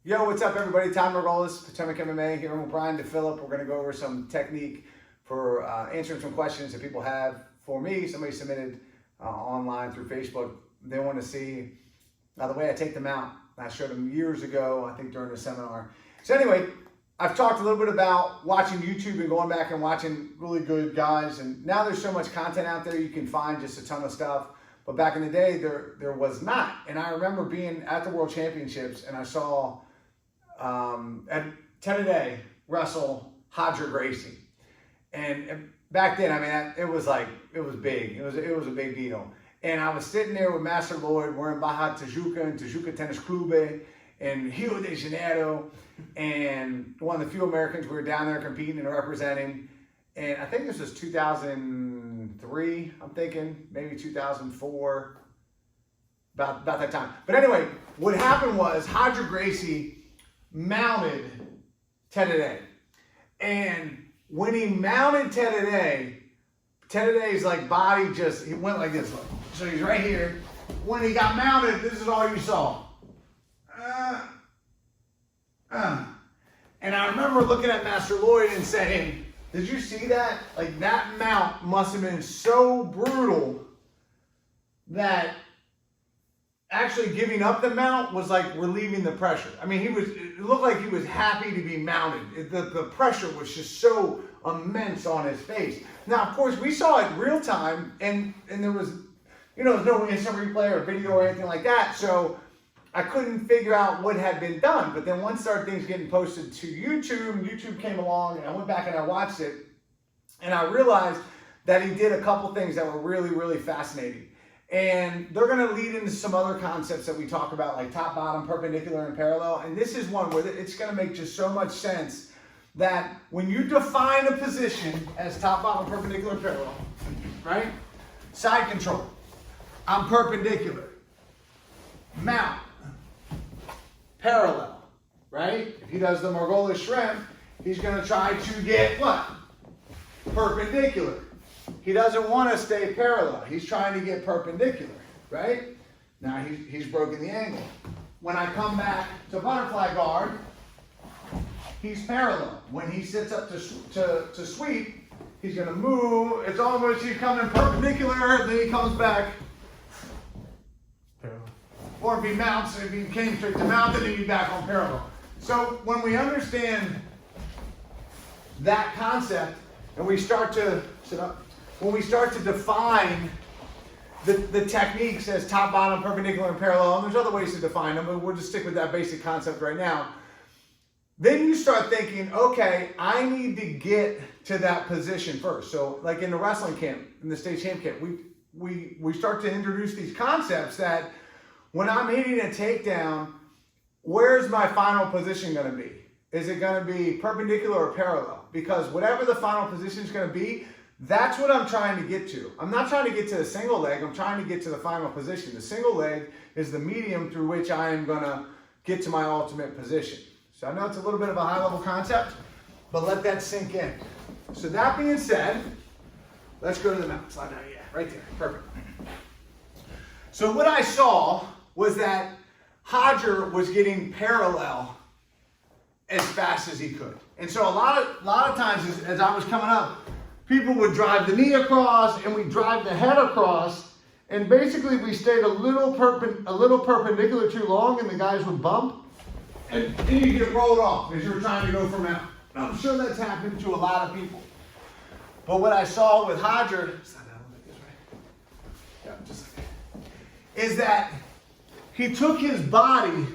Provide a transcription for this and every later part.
Yo, what's up everybody? Todd Margolis, Potomac MMA here with Brian DePhillip. We're going to go over some technique for answering some questions that people have for me. Somebody submitted online through Facebook. They want to see the way I take them out. I showed them years ago, I think during a seminar. So anyway, I've talked a little bit about watching YouTube and going back and watching really good guys. And now there's so much content out there, you can find just a ton of stuff. But back in the day, there was not. And I remember being at the World Championships and I saw at 10 a day wrestle Roger Gracie. And back then, I mean, it was big. It was a big deal. And I was sitting there with Master Lloyd wearing Baja Tijuca and Tijuca Tennis Club in Rio de Janeiro. And one of the few Americans we were down there competing and representing. And I think this was 2003, I'm thinking, maybe 2004, about that time. But anyway, what happened was Roger Gracie mounted Ted Day. And when he mounted Ted Day's like body just, he went like this. So he's right here. When he got mounted, this is all you saw. And I remember looking at Master Lloyd and saying, did you see that? Like that mount must have been so brutal that actually giving up the mount was like relieving the pressure. I mean, it looked like he was happy to be mounted. The pressure was just so immense on his face. Now, of course, we saw it real time and there was, there's no instant replay or video or anything like that. So I couldn't figure out what had been done. But then once things getting posted to YouTube came along and I went back and I watched it and I realized that he did a couple things that were really, really fascinating. And they're going to lead into some other concepts that we talk about, like top, bottom, perpendicular, and parallel. And this is one where it's going to make just so much sense that when you define a position as top, bottom, perpendicular, and parallel, right? Side control. I'm perpendicular. Mount. Parallel, right? If he does the Margolis shrimp, he's going to try to get what? Perpendicular. He doesn't want to stay parallel. He's trying to get perpendicular, right? Now he's broken the angle. When I come back to butterfly guard, he's parallel. When he sits up to sweep, he's going to move. It's almost he's coming perpendicular, then he comes back. Parallel. Or if he mounts, if he came straight to mount, then he'd be back on parallel. So when we understand that concept, and we start to sit up, when we start to define the techniques as top, bottom, perpendicular, and parallel, and there's other ways to define them, but we'll just stick with that basic concept right now. Then you start thinking, okay, I need to get to that position first. So like in the wrestling camp, in the state champ camp, we start to introduce these concepts that when I'm hitting a takedown, where's my final position going to be? Is it going to be perpendicular or parallel? Because whatever the final position is going to be, that's what I'm trying to get to. I'm not trying to get to the single leg. I'm trying to get to the final position. The single leg is the medium through which I am going to get to my ultimate position. So I know it's a little bit of a high-level concept, but let that sink in. So that being said, let's go to the mount. Slide down, yeah, right there. Perfect. So what I saw was that Roger was getting parallel as fast as he could. And so a lot of times as I was coming up, people would drive the knee across and we drive the head across, and basically we stayed a little perpendicular too long and the guys would bump, and then you get rolled off as you were trying to go for mount. And I'm sure that's happened to a lot of people. But what I saw with Roger, is that he took his body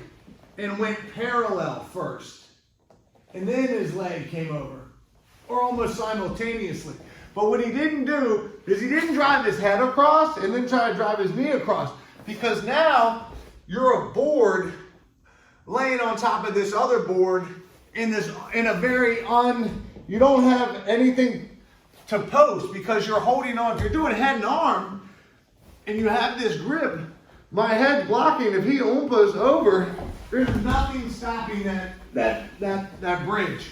and went parallel first. And then his leg came over, or almost simultaneously. But what he didn't do is he didn't drive his head across and then try to drive his knee across. Because now you're a board laying on top of this other board in a very you don't have anything to post because you're holding on. If you're doing head and arm and you have this grip, my head blocking, if he oompas over, there's nothing stopping that bridge.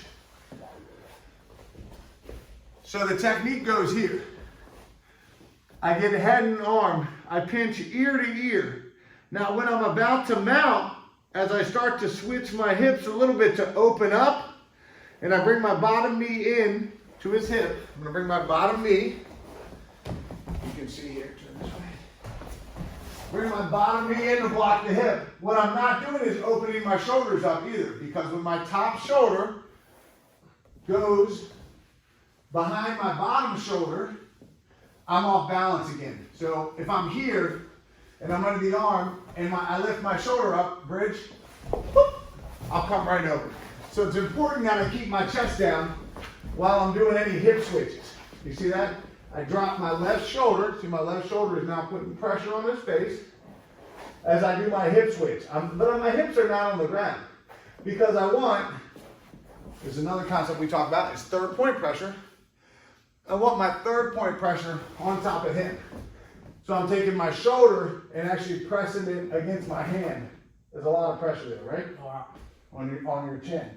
So the technique goes here. I get head and arm. I pinch ear to ear. Now when I'm about to mount, as I start to switch my hips a little bit to open up, and I bring my bottom knee in to his hip. I'm gonna bring my bottom knee, you can see here, turn this way. Bring my bottom knee in to block the hip. What I'm not doing is opening my shoulders up either, because when my top shoulder goes behind my bottom shoulder, I'm off balance again. So if I'm here and I'm under the arm and I lift my shoulder up, bridge, whoop, I'll come right over. So it's important that I keep my chest down while I'm doing any hip switches. You see that? I drop my left shoulder. See, my left shoulder is now putting pressure on his face as I do my hip switch. But my hips are not on the ground because I want, there's another concept we talk about, is third point pressure. I want my third point pressure on top of him. So I'm taking my shoulder and actually pressing it against my hand. There's a lot of pressure there, right? On your chin.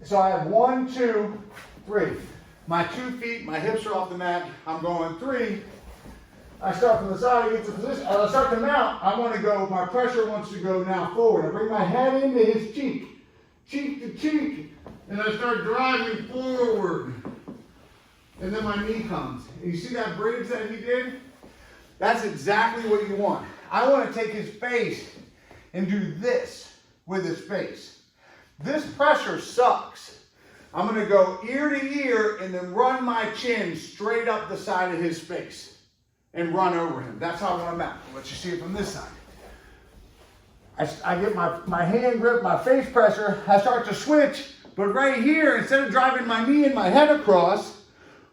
So I have 1, 2, 3. My 2 feet, my hips are off the mat. I'm going 3. I start from the side, I get to position. As I start to mount, I want to go, my pressure wants to go now forward. I bring my head into his cheek to cheek, and I start driving forward. And then my knee comes. And you see that bridge that he did? That's exactly what you want. I want to take his face and do this with his face. This pressure sucks. I'm going to go ear to ear and then run my chin straight up the side of his face and run over him. That's how I want to mount. Let you see it from this side. I get my hand grip, my face pressure. I start to switch, but right here, instead of driving my knee and my head across,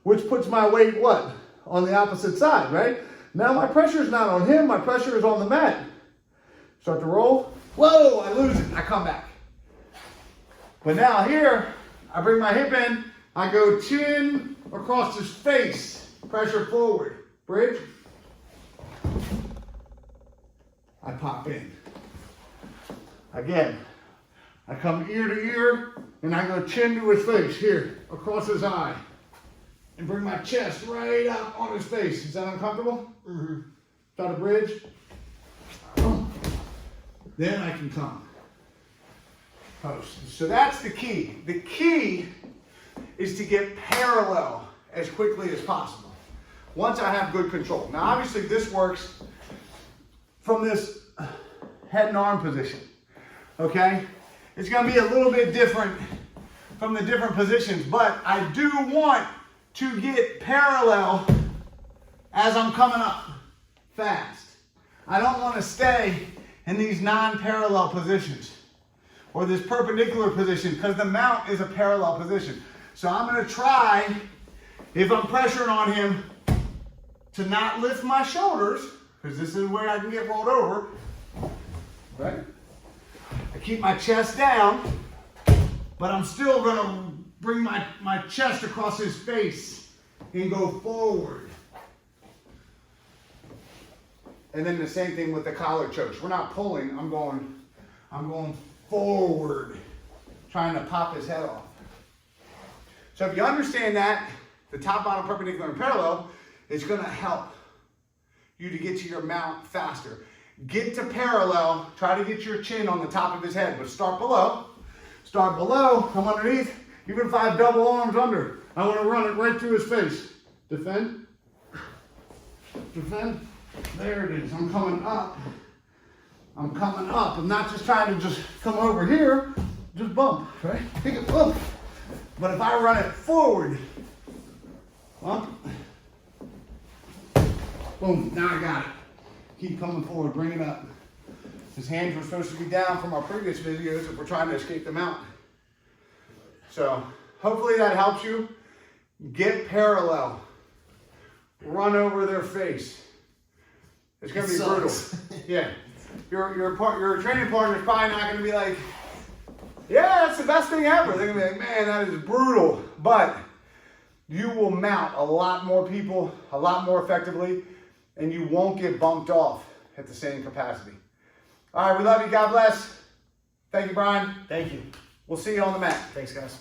which puts my weight, what? On the opposite side, right? Now my pressure is not on him, my pressure is on the mat. Start to roll. Whoa, I lose it. I come back. But now here, I bring my hip in, I go chin across his face, pressure forward, bridge. I pop in. Again, I come ear to ear, and I go chin to his face, here, across his eye. And bring my chest right up on his face. Is that uncomfortable? Mm-hmm. Try to bridge. Then I can come. Post. So that's the key. The key is to get parallel as quickly as possible. Once I have good control. Now obviously this works from this head and arm position. Okay? It's going to be a little bit different from the different positions, but I do want to get parallel as I'm coming up fast. I don't want to stay in these non-parallel positions or this perpendicular position because the mount is a parallel position. So I'm going to try, if I'm pressuring on him, to not lift my shoulders because this is where I can get rolled over. Right? I keep my chest down, but I'm still going to bring my chest across his face and go forward. And then the same thing with the collar chokes. We're not pulling, I'm going forward, trying to pop his head off. So if you understand that, the top, bottom, perpendicular, and parallel, it's going to help you to get to your mount faster. Get to parallel, try to get your chin on the top of his head, but start below. Start below, come underneath. Even if I have double arms under, I want to run it right through his face. Defend. Defend. There it is. I'm coming up. I'm coming up. I'm not just trying to just come over here. Just bump, right? Take it, bump. But if I run it forward, bump. Boom. Now I got it. Keep coming forward. Bring it up. His hands were supposed to be down from our previous videos if we're trying to escape the mount. So hopefully that helps you. Get parallel. Run over their face. It's going to be brutal. Yeah. Your training partner is probably not going to be like, yeah, that's the best thing ever. They're going to be like, man, that is brutal. But you will mount a lot more people, a lot more effectively, and you won't get bumped off at the same capacity. All right, we love you. God bless. Thank you, Brian. Thank you. We'll see you on the mat. Thanks, guys.